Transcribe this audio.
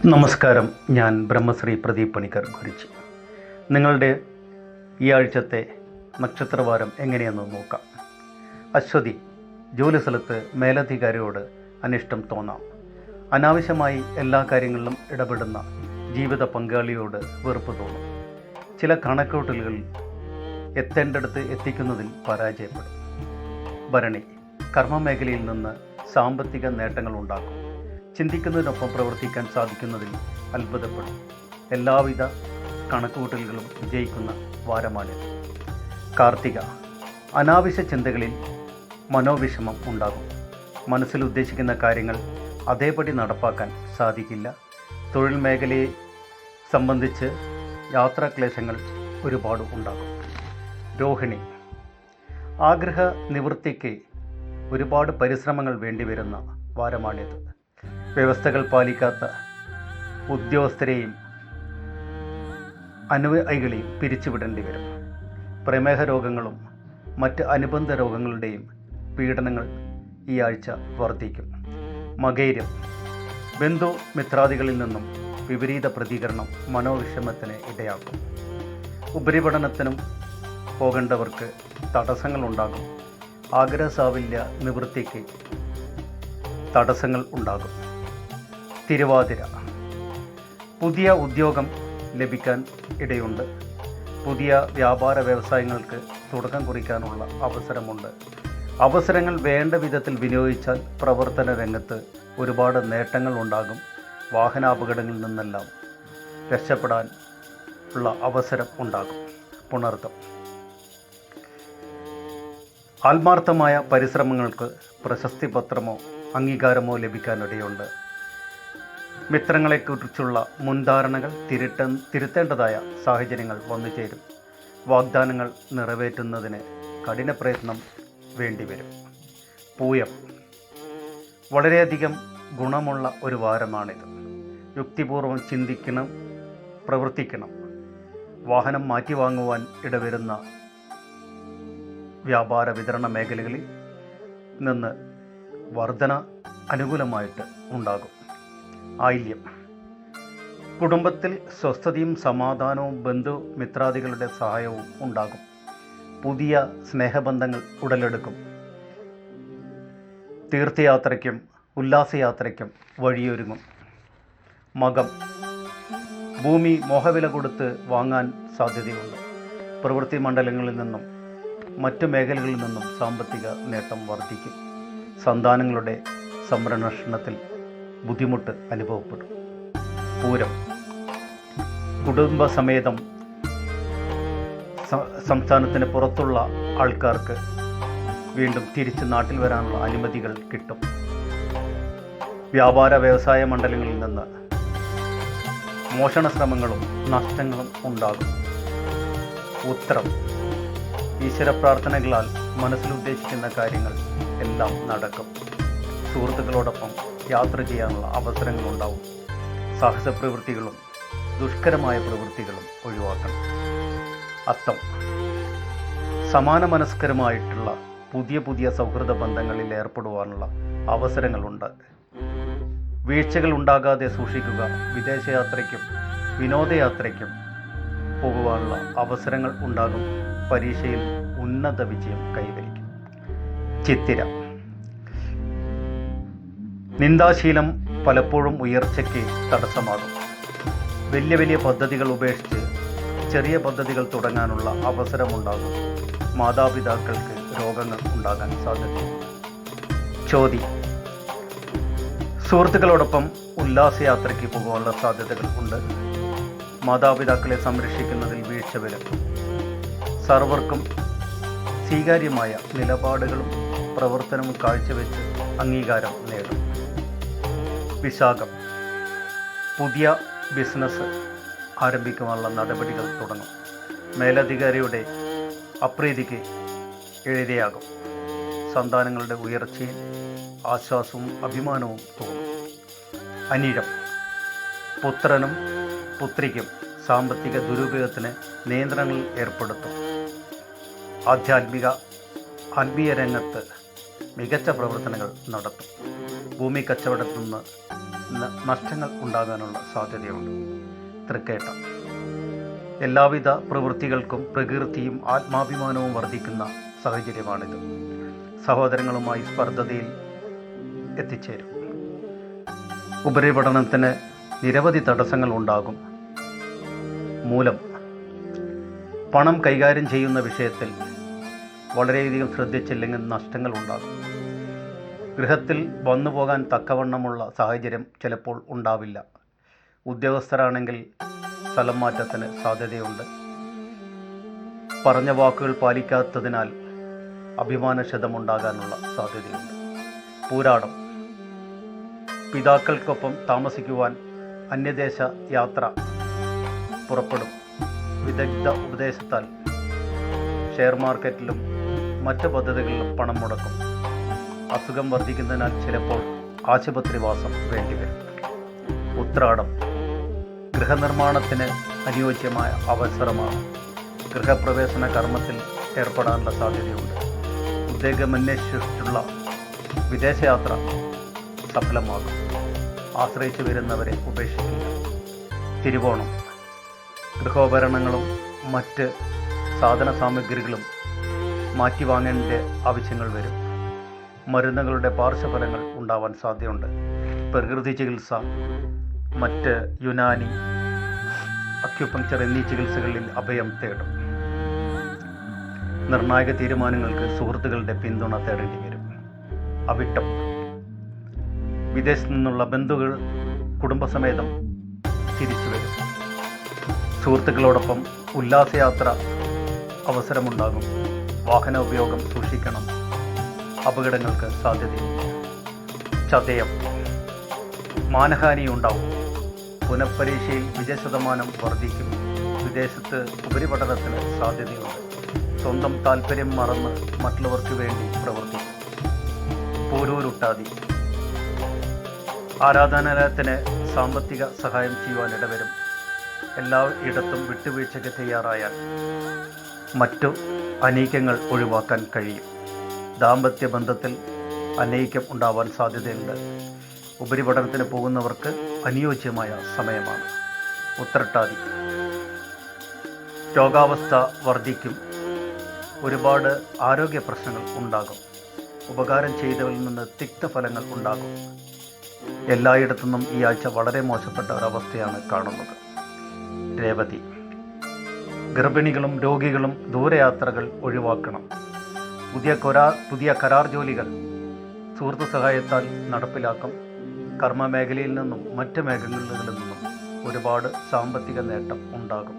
നമസ്കാരം. ഞാൻ ബ്രഹ്മശ്രീ പ്രദീപ് പണിക്കർ കുറിച്ച്. നിങ്ങളുടെ ഈ ആഴ്ചത്തെ നക്ഷത്രവാരം എങ്ങനെയെന്ന് നോക്കാം. അശ്വതി. ജോലി സ്ഥലത്ത് മേലധികാരിയോട് അനിഷ്ടം തോന്നാം. അനാവശ്യമായി എല്ലാ കാര്യങ്ങളിലും ഇടപെടുന്ന ജീവിത പങ്കാളിയോട് വെറുപ്പ് തോന്നും. ചില കണക്കൂട്ടലുകൾ എത്തേണ്ടടുത്ത് എത്തിക്കുന്നതിൽ പരാജയപ്പെടും. ഭരണി. കർമ്മമേഖലയിൽ നിന്ന് സാമ്പത്തിക നേട്ടങ്ങൾ ഉണ്ടാക്കും. ചിന്തിക്കുന്നതിനൊപ്പം പ്രവർത്തിക്കാൻ സാധിക്കുന്നതിൽ അത്ഭുതപ്പെടും. എല്ലാവിധ കണക്കുകൂട്ടലുകളും വിജയിക്കുന്ന വാരമാണിത്. കാർത്തിക. അനാവശ്യ ചിന്തകളിൽ മനോവിഷമം ഉണ്ടാകും. മനസ്സിൽ ഉദ്ദേശിക്കുന്ന കാര്യങ്ങൾ അതേപടി നടപ്പാക്കാൻ സാധിക്കില്ല. തൊഴിൽ മേഖലയെ സംബന്ധിച്ച് യാത്രാക്ലേശങ്ങൾ ഒരുപാട് ഉണ്ടാകും. രോഹിണി. ആഗ്രഹ നിവൃത്തിക്ക് ഒരുപാട് പരിശ്രമങ്ങൾ വേണ്ടിവരുന്ന വാരമാണിത്. വ്യവസ്ഥകൾ പാലിക്കാത്ത ഉദ്യോഗസ്ഥരെയും അനുയായികളെയും പിരിച്ചുവിടേണ്ടി വരും. പ്രമേഹ രോഗങ്ങളും മറ്റ് അനുബന്ധ രോഗങ്ങളുടെയും പീഡനങ്ങൾ ഈ ആഴ്ച വർദ്ധിക്കും. മകൈരം. ബന്ധു മിത്രാദികളിൽ നിന്നും വിപരീത പ്രതികരണം മനോവിഷമത്തിന് ഇടയാക്കും. ഉപരിപഠനത്തിനും പോകേണ്ടവർക്ക് തടസ്സങ്ങളുണ്ടാകും. ആഗ്രഹസാഫല്യ നിവൃത്തിക്ക് തടസ്സങ്ങൾ ഉണ്ടാകും. തിരുവാതിര. പുതിയ ഉദ്യോഗം ലഭിക്കാൻ ഇടയുണ്ട്. പുതിയ വ്യാപാര വ്യവസായങ്ങൾക്ക് തുടക്കം കുറിക്കാനുള്ള അവസരമുണ്ട്. അവസരങ്ങൾ വേണ്ട വിധത്തിൽ വിനിയോഗിച്ചാൽ പ്രവർത്തന രംഗത്ത് ഒരുപാട് നേട്ടങ്ങൾ ഉണ്ടാകും. വാഹനാപകടങ്ങളിൽ നിന്നെല്ലാം രക്ഷപ്പെടാൻ ഉള്ള അവസരം ഉണ്ടാകും. പുണർതം. ആത്മാർത്ഥമായ പരിശ്രമങ്ങൾക്ക് പ്രശസ്തി പത്രമോ അംഗീകാരമോ ലഭിക്കാനിടയുണ്ട്. മിത്രങ്ങളെക്കുറിച്ചുള്ള മുൻധാരണകൾ തിരുത്തേണ്ടതായ സാഹചര്യങ്ങൾ വന്നു ചേരും. വാഗ്ദാനങ്ങൾ നിറവേറ്റുന്നതിന് കഠിന പ്രയത്നം വേണ്ടിവരും. പൂയം. വളരെയധികം ഗുണമുള്ള ഒരു വാരമാണിത്. യുക്തിപൂർവം ചിന്തിക്കണം, പ്രവർത്തിക്കണം. വാഹനം മാറ്റിവാങ്ങുവാൻ ഇടവരുന്ന വ്യാപാര വിതരണ മേഖലകളിൽ നിന്ന് വർധന അനുകൂലമായിട്ട് ഉണ്ടാകും. ആയില്യം. കുടുംബത്തിൽ സ്വസ്ഥതയും സമാധാനവും ബന്ധുമിത്രാദികളുടെ സഹായവും ഉണ്ടാകും. പുതിയ സ്നേഹബന്ധങ്ങൾ ഉടലെടുക്കും. തീർത്ഥയാത്രയ്ക്കും ഉല്ലാസയാത്രയ്ക്കും വഴിയൊരുങ്ങും. മകം. ഭൂമി മോഹവില കൊടുത്ത് വാങ്ങാൻ സാധ്യതയുണ്ട്. പ്രവൃത്തി മണ്ഡലങ്ങളിൽ നിന്നും മറ്റു മേഖലകളിൽ നിന്നും സാമ്പത്തിക നേട്ടം വർദ്ധിക്കും. സന്താനങ്ങളുടെ സംരക്ഷണത്തിൽ ബുദ്ധിമുട്ട് അനുഭവപ്പെടും. പൂരം. കുടുംബസമേതം സംസ്ഥാനത്തിന് പുറത്തുള്ള ആൾക്കാർക്ക് വീണ്ടും തിരിച്ച് നാട്ടിൽ വരാനുള്ള അനുമതികൾ കിട്ടും. വ്യാപാര വ്യവസായ മണ്ഡലങ്ങളിൽ നിന്ന് മോഷണ ശ്രമങ്ങളും നഷ്ടങ്ങളും ഉണ്ടാകും. ഉത്തരം. ഈശ്വര പ്രാർത്ഥനകളാൽ മനസ്സിൽ ഉദ്ദേശിക്കുന്ന കാര്യങ്ങൾ എല്ലാം നടക്കും. സുഹൃത്തുക്കളോടൊപ്പം യാത്ര ചെയ്യാനുള്ള അവസരങ്ങളുണ്ടാവും. സാഹസ പ്രവൃത്തികളും ദുഷ്കരമായ പ്രവൃത്തികളും ഒഴിവാക്കണം. അത്തം. സമാന മനസ്കരമായിട്ടുള്ള പുതിയ സൗഹൃദ ബന്ധങ്ങളിൽ ഏർപ്പെടുവാനുള്ള അവസരങ്ങളുണ്ട്. വീഴ്ചകൾ ഉണ്ടാകാതെ സൂക്ഷിക്കുക. വിദേശയാത്രയ്ക്കും വിനോദയാത്രയ്ക്കും പോകുവാനുള്ള അവസരങ്ങൾ ഉണ്ടാകും. പരീക്ഷയിൽ ഉന്നത വിജയം കൈവരിക്കും. ചിത്തിര. നിന്ദാശീലം പലപ്പോഴും ഉയർച്ചയ്ക്ക് തടസ്സമാകും. വലിയ പദ്ധതികൾ ഉപേക്ഷിച്ച് ചെറിയ പദ്ധതികൾ തുടങ്ങാനുള്ള അവസരമുണ്ടാകും. മാതാപിതാക്കൾക്ക് രോഗങ്ങൾ ഉണ്ടാകാൻ സാധ്യതയുണ്ട്. ചോതി. സുഹൃത്തുക്കളോടൊപ്പം ഉല്ലാസയാത്രയ്ക്ക് പോകാനുള്ള സാധ്യതകൾ ഉണ്ട്. മാതാപിതാക്കളെ സംരക്ഷിക്കുന്നതിൽ വീഴ്ച വരും. സർവർക്കും സ്വീകാര്യമായ നിലപാടുകളും പ്രവർത്തനവും കാഴ്ചവെച്ച് അംഗീകാരം നേടും. വിശാഖം. പുതിയ ബിസിനസ് ആരംഭിക്കുവാനുള്ള നടപടികൾ തുടങ്ങും. മേലധികാരിയുടെ അപ്രീതിക്ക് ഇടയാകും. സന്താനങ്ങളുടെ ഉയർച്ചയിൽ ആശ്വാസവും അഭിമാനവും തോന്നും. അനിഴം. പുത്രനും പുത്രിക്കും സാമ്പത്തിക ദുരുപയോഗത്തിന് നിയന്ത്രണങ്ങൾ ഏർപ്പെടുത്തും. ആത്മീയ രംഗത്ത് മികച്ച പ്രവർത്തനങ്ങൾ നടത്തും. ഭൂമി കച്ചവടത്തിൽ നിന്ന് നഷ്ടങ്ങൾ ഉണ്ടാകാനുള്ള സാധ്യതയുണ്ട്. തൃക്കേട്ട, എല്ലാവിധ പ്രവൃത്തികൾക്കും പ്രകീർത്തിയും ആത്മാഭിമാനവും വർദ്ധിക്കുന്ന സാഹചര്യമാണിത്. സഹോദരങ്ങളുമായി സ്പർദ്ധതയിൽ എത്തിച്ചേരും. ഉപരിപഠനത്തിന് നിരവധി തടസ്സങ്ങൾ ഉണ്ടാകും. മൂലം, പണം കൈകാര്യം ചെയ്യുന്ന വിഷയത്തിൽ വളരെയധികം ശ്രദ്ധിച്ചില്ലെങ്കിൽ നഷ്ടങ്ങൾ ഉണ്ടാകും. ഗൃഹത്തിൽ വന്നു പോകാൻ തക്കവണ്ണമുള്ള സാഹചര്യം ചിലപ്പോൾ ഉണ്ടാവില്ല. ഉദ്യോഗസ്ഥരാണെങ്കിൽ സ്ഥലം മാറ്റത്തിന് സാധ്യതയുണ്ട്. പറഞ്ഞ വാക്കുകൾ പാലിക്കാത്തതിനാൽ അഭിമാനക്ഷതമുണ്ടാകാനുള്ള സാധ്യതയുണ്ട്. പൂരാടം, പിതാക്കൾക്കൊപ്പം താമസിക്കുവാൻ അന്യദേശ യാത്ര പുറപ്പെടും. വിദഗ്ധ ഉപദേശത്താൽ ഷെയർ മാർക്കറ്റിലും മറ്റ് പദ്ധതികളിലും പണം മുടക്കും. അസുഖം വർദ്ധിക്കുന്നതിനാൽ ചിലപ്പോൾ ആശുപത്രിവാസം വേണ്ടിവരും. ഉത്രാടം, ഗൃഹനിർമ്മാണത്തിന് അനുയോജ്യമായ അവസരമാണ്. ഗൃഹപ്രവേശന കർമ്മത്തിൽ ഏർപ്പെടാനുള്ള സാധ്യതയുണ്ട്. ഉദ്യോഗമന്വേഷിച്ചിട്ടുള്ള വിദേശയാത്ര സഫലമാകും. ആശ്രയിച്ചു വരുന്നവരെ ഉപേക്ഷിക്കില്ല. തിരുവോണം, ഗൃഹോപകരണങ്ങളും മറ്റ് സാധന സാമഗ്രികളും മാറ്റി വാങ്ങേണ്ട ആവശ്യങ്ങൾ വരും. മരുന്നുകളുടെ പാർശ്വഫലങ്ങൾ ഉണ്ടാവാൻ സാധ്യതയുണ്ട്. പ്രകൃതി ചികിത്സ, മറ്റ് യുനാനി, അക്യുപങ്ക്ചർ എന്നീ ചികിത്സകളിൽ അഭയം തേടും. നിർണായക തീരുമാനങ്ങൾക്ക് സുഹൃത്തുക്കളുടെ പിന്തുണ തേടേണ്ടി വരും. അവിട്ടം, വിദേശത്തു നിന്നുള്ള ബന്ധുക്കൾ കുടുംബസമേതം തിരിച്ചു വരും. സുഹൃത്തുക്കളോടൊപ്പം ഉല്ലാസയാത്ര അവസരമുണ്ടാകും. വാഹന ഉപയോഗം സൂക്ഷിക്കണം. അപകടങ്ങൾക്ക് സാധ്യതയുണ്ട്. ചതയം, മാനഹാനി ഉണ്ടാവും. പുനഃപരീക്ഷയിൽ വിജയശതമാനം വർദ്ധിക്കും. വിദേശത്ത് ഉപരിപഠനത്തിന് സാധ്യതയുണ്ട്. സ്വന്തം താല്പര്യം മറന്ന് മറ്റുള്ളവർക്ക് വേണ്ടി പ്രവർത്തിക്കും. പൂരൂരുട്ടാതി, ആരാധനാലയത്തിന് സാമ്പത്തിക സഹായം ചെയ്യുവാൻ ഇടവരും. എല്ലായിടത്തും വിട്ടുവീഴ്ചയ്ക്ക് തയ്യാറായാൽ മറ്റു അനൈക്യങ്ങൾ ഒഴിവാക്കാൻ കഴിയും. ദാമ്പത്യ ബന്ധത്തിൽ അനൈക്യം ഉണ്ടാവാൻ സാധ്യതയുണ്ട്. ഉപരിപഠനത്തിന് പോകുന്നവർക്ക് അനുയോജ്യമായ സമയമാണ്. ഉത്രട്ടാതി, രോഗാവസ്ഥ വർദ്ധിക്കും. ഒരുപാട് ആരോഗ്യ പ്രശ്നങ്ങൾ ഉണ്ടാകും. ഉപകാരം ചെയ്തവരിൽ നിന്ന് തിക്തഫലങ്ങൾ ഉണ്ടാകും. എല്ലായിടത്തുനിന്നും ഈ ആഴ്ച വളരെ മോശപ്പെട്ട ഒരവസ്ഥയാണ് കാണുന്നത്. രേവതി, ഗർഭിണികളും രോഗികളും ദൂരയാത്രകൾ ഒഴിവാക്കണം. പുതിയ കരാർ ജോലികൾ സുഹൃത്ത് സഹായത്താൽ നടപ്പിലാക്കും. കർമ്മ മേഖലയിൽ നിന്നും മറ്റ് മേഖലകളിൽ നിന്നും ഒരുപാട് സാമ്പത്തിക നേട്ടം ഉണ്ടാകും.